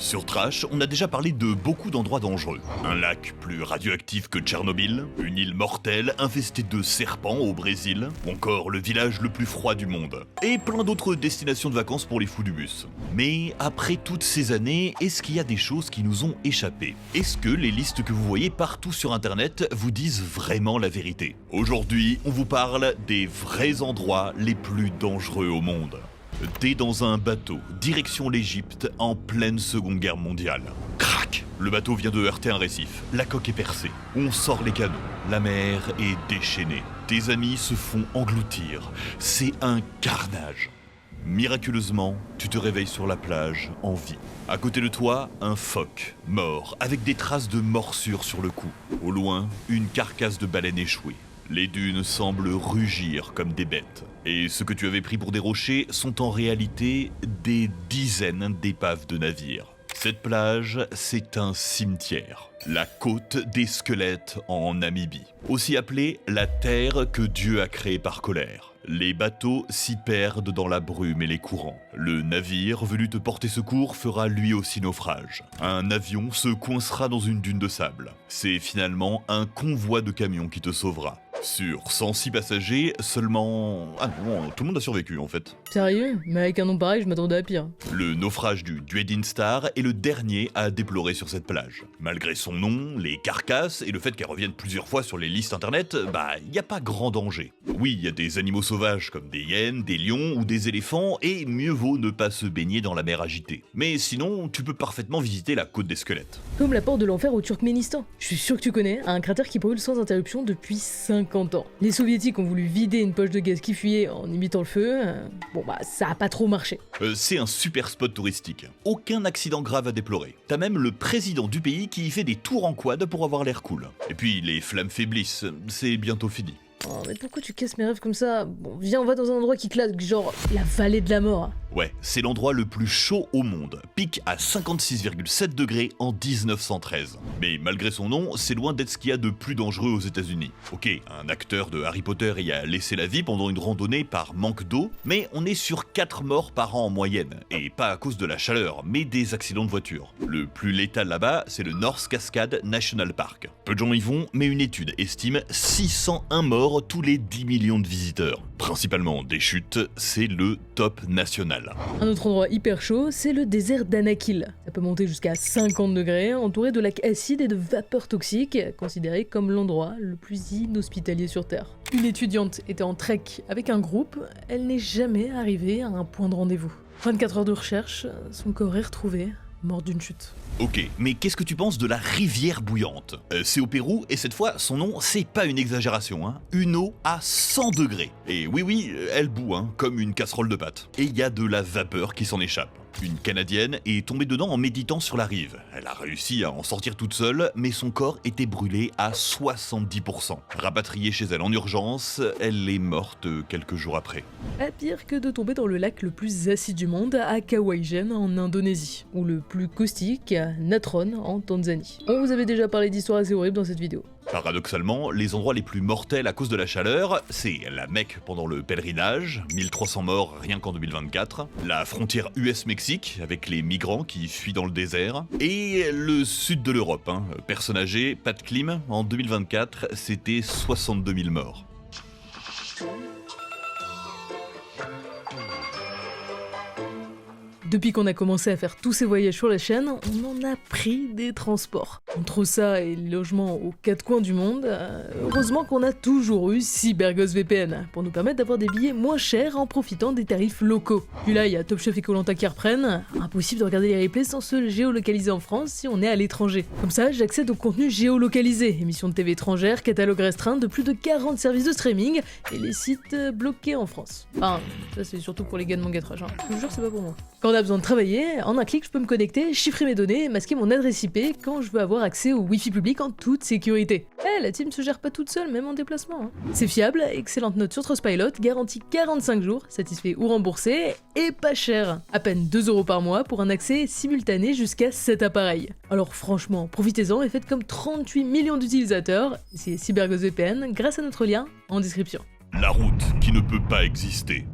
Sur Trash, on a déjà parlé de beaucoup d'endroits dangereux. Un lac plus radioactif que Tchernobyl, une île mortelle infestée de serpents au Brésil, ou encore le village le plus froid du monde. Et plein d'autres destinations de vacances pour les fous du bus. Mais après toutes ces années, est-ce qu'il y a des choses qui nous ont échappé? Est-ce que les listes que vous voyez partout sur internet vous disent vraiment la vérité? Aujourd'hui, on vous parle des vrais endroits les plus dangereux au monde. T'es dans un bateau, direction l'Égypte, en pleine Seconde Guerre mondiale. Crac! Le bateau vient de heurter un récif, la coque est percée. On sort les canons, la mer est déchaînée. Tes amis se font engloutir. C'est un carnage. Miraculeusement, tu te réveilles sur la plage, en vie. À côté de toi, un phoque, mort, avec des traces de morsures sur le cou. Au loin, une carcasse de baleine échouée. Les dunes semblent rugir comme des bêtes. Et ce que tu avais pris pour des rochers sont en réalité des dizaines d'épaves de navires. Cette plage, c'est un cimetière. La côte des squelettes en Namibie. Aussi appelée la terre que Dieu a créée par colère. Les bateaux s'y perdent dans la brume et les courants. Le navire venu te porter secours fera lui aussi naufrage. Un avion se coincera dans une dune de sable. C'est finalement un convoi de camions qui te sauvera. Sur 106 passagers, seulement... Ah non, tout le monde a survécu en fait. Sérieux? Mais avec un nom pareil, je m'attendais à pire. Le naufrage du Dwedin Star est le dernier à déplorer sur cette plage. Malgré son nom, les carcasses et le fait qu'elle revienne plusieurs fois sur les listes internet, il n'y a pas grand danger. Oui, il y a des animaux sauvages comme des hyènes, des lions ou des éléphants, et mieux vaut ne pas se baigner dans la mer agitée. Mais sinon, tu peux parfaitement visiter la côte des squelettes. Comme la porte de l'enfer au Turkménistan. Je suis sûr que tu connais, un cratère qui brûle sans interruption depuis 50 ans. Les soviétiques ont voulu vider une poche de gaz qui fuyait en imitant le feu. Ça a pas trop marché. C'est un super spot touristique. Aucun accident grave à déplorer. T'as même le président du pays qui y fait des tours en quad pour avoir l'air cool. Et puis les flammes faiblissent, c'est bientôt fini. Oh, mais pourquoi tu casses mes rêves comme ça? Bon, viens, on va dans un endroit qui claque, genre la vallée de la mort. Ouais, c'est l'endroit le plus chaud au monde, pic à 56,7 degrés en 1913. Mais malgré son nom, c'est loin d'être ce qu'il y a de plus dangereux aux États-Unis. Ok, un acteur de Harry Potter y a laissé la vie pendant une randonnée par manque d'eau, mais on est sur 4 morts par an en moyenne, et pas à cause de la chaleur, mais des accidents de voiture. Le plus létal là-bas, c'est le North Cascades National Park. Peu de gens y vont, mais une étude estime 601 morts tous les 10 millions de visiteurs. Principalement des chutes, c'est le top national. Un autre endroit hyper chaud, c'est le désert d'Anakil. Ça peut monter jusqu'à 50 degrés, entouré de lacs acides et de vapeurs toxiques, considéré comme l'endroit le plus inhospitalier sur Terre. Une étudiante était en trek avec un groupe, elle n'est jamais arrivée à un point de rendez-vous. 24 heures de recherche, son corps est retrouvé, mort d'une chute. Ok, mais qu'est-ce que tu penses de la rivière bouillante? C'est au Pérou, et cette fois, son nom, c'est pas une exagération, hein. Une eau à 100 degrés. Et oui, elle bout, comme une casserole de pâtes. Et il y a de la vapeur qui s'en échappe. Une Canadienne est tombée dedans en méditant sur la rive. Elle a réussi à en sortir toute seule, mais son corps était brûlé à 70%. Rapatriée chez elle en urgence, elle est morte quelques jours après. Pas pire que de tomber dans le lac le plus acide du monde, à Kawaïjen en Indonésie, ou le plus caustique, à Natron en Tanzanie. On vous avait déjà parlé d'histoires assez horribles dans cette vidéo. Paradoxalement, les endroits les plus mortels à cause de la chaleur, c'est la Mecque pendant le pèlerinage, 1300 morts rien qu'en 2024, la frontière US-Mexique, avec les migrants qui fuient dans le désert, et le sud de l'Europe, personnes âgées, pas de clim, en 2024, c'était 62 000 morts. Depuis qu'on a commencé à faire tous ces voyages sur la chaîne, on en a pris des transports. Entre ça et les logements aux 4 coins du monde, heureusement qu'on a toujours eu CyberGhost VPN, pour nous permettre d'avoir des billets moins chers en profitant des tarifs locaux. Puis là, il y a Top Chef et Koh-Lanta qui reprennent, impossible de regarder les replays sans se géolocaliser en France si on est à l'étranger. Comme ça, j'accède au contenu géolocalisé, émissions de TV étrangères, catalogue restreint de plus de 40 services de streaming, et les sites bloqués en France. Enfin, ça c'est surtout pour les gars de mon métrage, je vous jure c'est pas pour moi. Quand on a besoin de travailler, en un clic je peux me connecter, chiffrer mes données et masquer mon adresse IP quand je veux avoir accès au Wi-Fi public en toute sécurité. La team se gère pas toute seule, même en déplacement. C'est fiable, excellente note sur Trustpilot, garantie 45 jours, satisfait ou remboursé, et pas cher. À peine 2 € par mois pour un accès simultané jusqu'à 7 appareils. Alors franchement, profitez-en et faites comme 38 millions d'utilisateurs, c'est CyberGhost VPN grâce à notre lien en description. La route qui ne peut pas exister.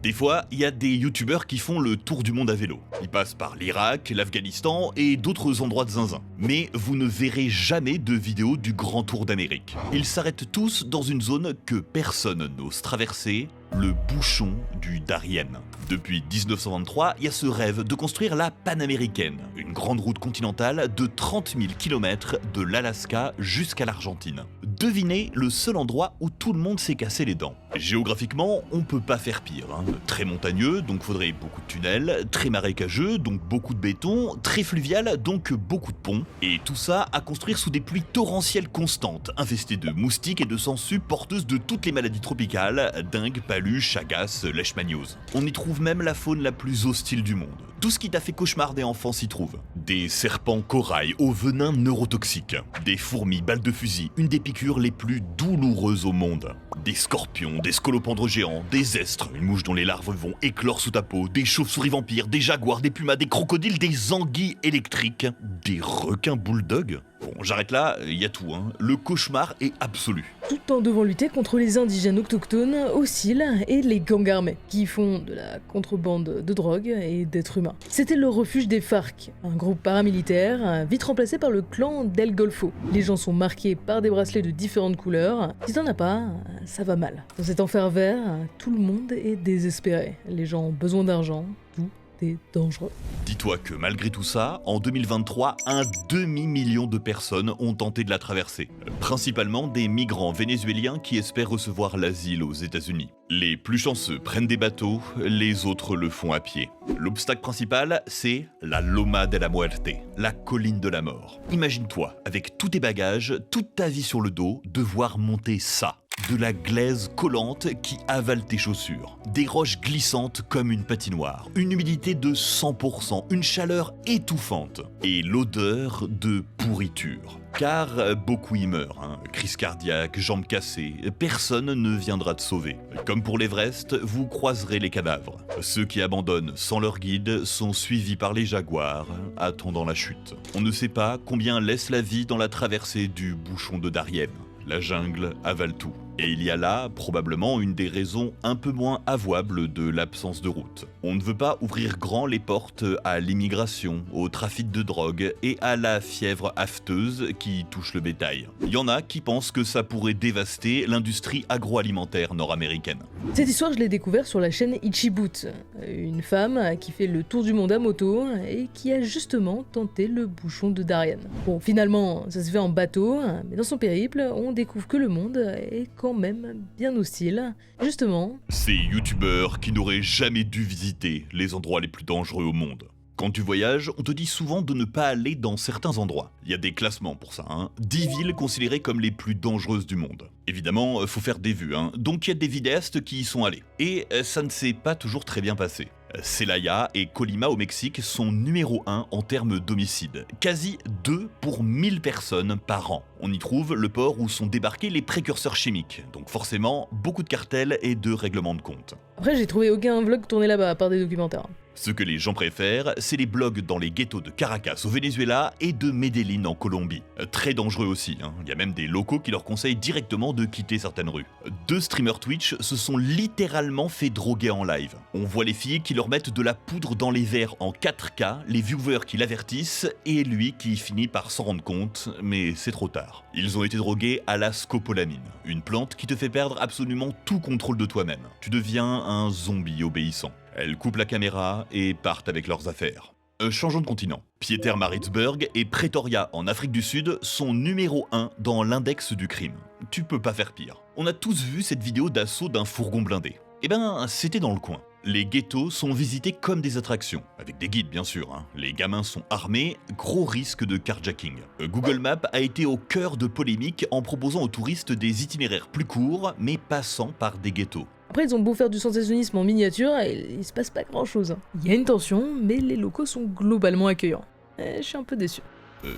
Des fois, il y a des youtubeurs qui font le tour du monde à vélo. Ils passent par l'Irak, l'Afghanistan et d'autres endroits de zinzin. Mais vous ne verrez jamais de vidéo du grand tour d'Amérique. Ils s'arrêtent tous dans une zone que personne n'ose traverser, le bouchon du Darien. Depuis 1923, il y a ce rêve de construire la Panaméricaine, une grande route continentale de 30 000 km de l'Alaska jusqu'à l'Argentine. Devinez le seul endroit où tout le monde s'est cassé les dents. Géographiquement, on peut pas faire pire. Très montagneux, donc faudrait beaucoup de tunnels, très marécageux, donc beaucoup de béton, très fluvial, donc beaucoup de ponts. Et tout ça à construire sous des pluies torrentielles constantes, infestées de moustiques et de sangsues porteuses de toutes les maladies tropicales, dingue, paluche, chagas, leishmaniose. On y trouve même la faune la plus hostile du monde. Tout ce qui t'a fait cauchemarder enfant s'y trouve. Des serpents corail au venin neurotoxique, des fourmis balles de fusil, une des piqûres les plus douloureuses au monde. Des scorpions, des scolopendres géants, des estres, une mouche dont les larves vont éclore sous ta peau, des chauves-souris vampires, des jaguars, des pumas, des crocodiles, des anguilles électriques, des requins bulldogs. Bon, j'arrête là, il y a tout, Le cauchemar est absolu. Tout en devant lutter contre les indigènes autochtones, hostiles et les gangs armés, qui font de la contrebande de drogue et d'êtres humains. C'était le refuge des FARC, un groupe paramilitaire, vite remplacé par le clan d'El Golfo. Les gens sont marqués par des bracelets de différentes couleurs. Si t'en as pas, ça va mal. Dans cet enfer vert, tout le monde est désespéré. Les gens ont besoin d'argent, tout est dangereux. Dis-toi que malgré tout ça, en 2023, un demi-million de personnes ont tenté de la traverser. Principalement des migrants vénézuéliens qui espèrent recevoir l'asile aux États-Unis. Les plus chanceux prennent des bateaux, les autres le font à pied. L'obstacle principal, c'est la Loma de la Muerte, la colline de la mort. Imagine-toi, avec tous tes bagages, toute ta vie sur le dos, devoir monter ça. De la glaise collante qui avale tes chaussures, des roches glissantes comme une patinoire, une humidité de 100%, une chaleur étouffante et l'odeur de pourriture. Car beaucoup y meurent, crise cardiaque, jambes cassées, personne ne viendra te sauver. Comme pour l'Everest, vous croiserez les cadavres. Ceux qui abandonnent sans leur guide sont suivis par les jaguars, attendant la chute. On ne sait pas combien laisse la vie dans la traversée du bouchon de Darien. La jungle avale tout. Et il y a là, probablement, une des raisons un peu moins avouables de l'absence de route. On ne veut pas ouvrir grand les portes à l'immigration, au trafic de drogue et à la fièvre afteuse qui touche le bétail. Il y en a qui pensent que ça pourrait dévaster l'industrie agroalimentaire nord-américaine. Cette histoire, je l'ai découverte sur la chaîne Ichiboot, une femme qui fait le tour du monde à moto et qui a justement tenté le bouchon de Darien. Bon, finalement, ça se fait en bateau, mais dans son périple, on découvre que le monde est quand même bien hostile. Justement, ces youtubeurs qui n'auraient jamais dû visiter les endroits les plus dangereux au monde. Quand tu voyages, on te dit souvent de ne pas aller dans certains endroits. Il y a des classements pour ça, 10 villes considérées comme les plus dangereuses du monde. Évidemment, faut faire des vues, donc il y a des vidéastes qui y sont allés. Et ça ne s'est pas toujours très bien passé. Celaya et Colima au Mexique sont numéro 1 en termes d'homicides, quasi 2 pour 1000 personnes par an. On y trouve le port où sont débarqués les précurseurs chimiques, donc forcément beaucoup de cartels et de règlements de compte. Après, j'ai trouvé aucun vlog tourné là-bas à part des documentaires. Ce que les gens préfèrent, c'est les blogs dans les ghettos de Caracas au Venezuela et de Medellín en Colombie. Très dangereux aussi, il y a même des locaux qui leur conseillent directement de quitter certaines rues. 2 streamers Twitch se sont littéralement fait droguer en live. On voit les filles qui leur mettent de la poudre dans les verres en 4K, les viewers qui l'avertissent et lui qui finit par s'en rendre compte, mais c'est trop tard. Ils ont été drogués à la scopolamine, une plante qui te fait perdre absolument tout contrôle de toi-même. Tu deviens un zombie obéissant. Elles coupent la caméra et partent avec leurs affaires. Changeons de continent. Pietermaritzburg et Pretoria en Afrique du Sud sont numéro 1 dans l'index du crime. Tu peux pas faire pire. On a tous vu cette vidéo d'assaut d'un fourgon blindé. Eh ben, c'était dans le coin. Les ghettos sont visités comme des attractions, avec des guides bien sûr. Les gamins sont armés, gros risque de carjacking. Google Maps a été au cœur de polémiques en proposant aux touristes des itinéraires plus courts, mais passant par des ghettos. Après, ils ont beau faire du sensationnisme en miniature, et il se passe pas grand-chose. Il y a une tension, mais les locaux sont globalement accueillants. Je suis un peu déçu.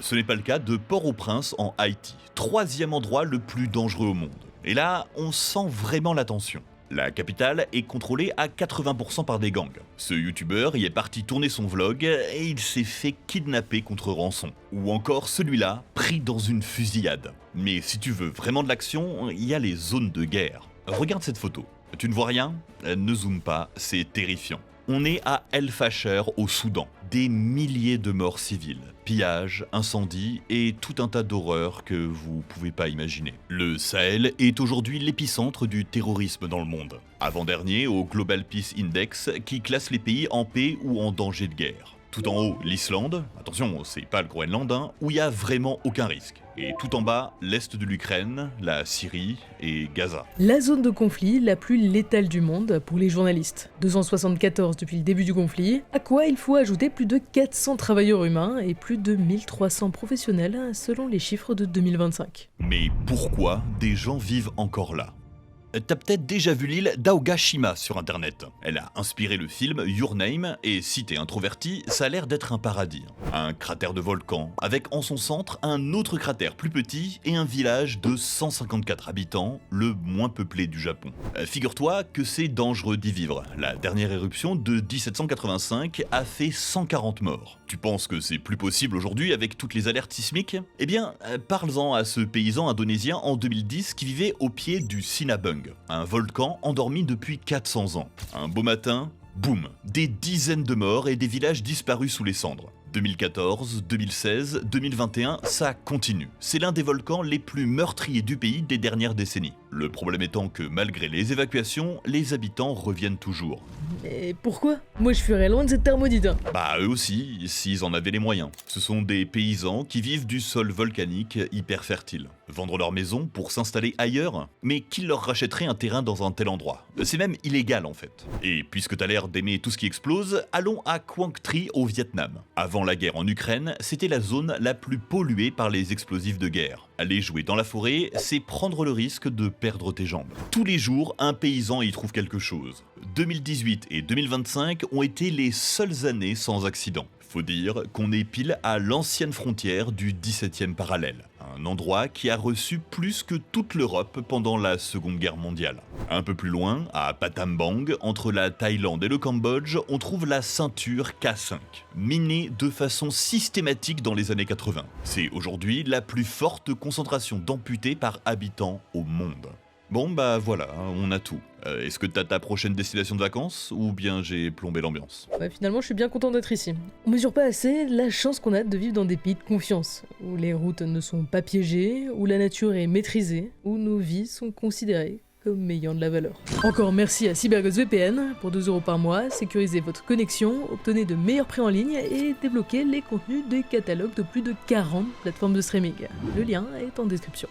Ce n'est pas le cas de Port-au-Prince en Haïti, 3e endroit le plus dangereux au monde. Et là, on sent vraiment la tension. La capitale est contrôlée à 80% par des gangs. Ce youtubeur y est parti tourner son vlog et il s'est fait kidnapper contre rançon. Ou encore celui-là, pris dans une fusillade. Mais si tu veux vraiment de l'action, il y a les zones de guerre. Regarde cette photo. Tu ne vois rien? Ne zoome pas, c'est terrifiant. On est à El Fasher au Soudan. Des milliers de morts civiles, pillages, incendies et tout un tas d'horreurs que vous pouvez pas imaginer. Le Sahel est aujourd'hui l'épicentre du terrorisme dans le monde. Avant-dernier au Global Peace Index qui classe les pays en paix ou en danger de guerre. Tout en haut, l'Islande, attention, c'est pas le Groenland, où il y a vraiment aucun risque. Et tout en bas, l'est de l'Ukraine, la Syrie et Gaza. La zone de conflit la plus létale du monde pour les journalistes. 274 depuis le début du conflit, à quoi il faut ajouter plus de 400 travailleurs humains et plus de 1300 professionnels selon les chiffres de 2025. Mais pourquoi des gens vivent encore là? T'as peut-être déjà vu l'île d'Aogashima sur internet. Elle a inspiré le film Your Name, et si t'es introverti, ça a l'air d'être un paradis. Un cratère de volcan, avec en son centre un autre cratère plus petit et un village de 154 habitants, le moins peuplé du Japon. Figure-toi que c'est dangereux d'y vivre. La dernière éruption de 1785 a fait 140 morts. Tu penses que c'est plus possible aujourd'hui avec toutes les alertes sismiques? Eh bien, parle-en à ce paysan indonésien en 2010 qui vivait au pied du Sinabung, un volcan endormi depuis 400 ans. Un beau matin, boum, des dizaines de morts et des villages disparus sous les cendres. 2014, 2016, 2021, ça continue. C'est l'un des volcans les plus meurtriers du pays des dernières décennies. Le problème étant que malgré les évacuations, les habitants reviennent toujours. Mais pourquoi? Moi je fuirais loin de cette terre maudite. Bah eux aussi, s'ils en avaient les moyens. Ce sont des paysans qui vivent du sol volcanique hyper fertile. Vendre leur maison pour s'installer ailleurs, mais qui leur rachèterait un terrain dans un tel endroit? C'est même illégal en fait. Et puisque t'as l'air d'aimer tout ce qui explose, allons à Quang Tri au Vietnam. Avant la guerre en Ukraine, c'était la zone la plus polluée par les explosifs de guerre. Aller jouer dans la forêt, c'est prendre le risque de perdre tes jambes. Tous les jours, un paysan y trouve quelque chose. 2018 et 2025 ont été les seules années sans accident. Faut dire qu'on est pile à l'ancienne frontière du 17e parallèle, un endroit qui a reçu plus que toute l'Europe pendant la Seconde Guerre mondiale. Un peu plus loin, à Battambang, entre la Thaïlande et le Cambodge, on trouve la ceinture K5, minée de façon systématique dans les années 80. C'est aujourd'hui la plus forte concentration d'amputés par habitant au monde. Bon bah voilà, on a tout. Est-ce que t'as ta prochaine destination de vacances ou bien j'ai plombé l'ambiance? Ouais, finalement je suis bien content d'être ici. On mesure pas assez la chance qu'on a de vivre dans des pays de confiance, où les routes ne sont pas piégées, où la nature est maîtrisée, où nos vies sont considérées comme ayant de la valeur. Encore merci à CyberGhost VPN. Pour 2 € par mois, sécurisez votre connexion, obtenez de meilleurs prix en ligne et débloquez les contenus des catalogues de plus de 40 plateformes de streaming. Le lien est en description.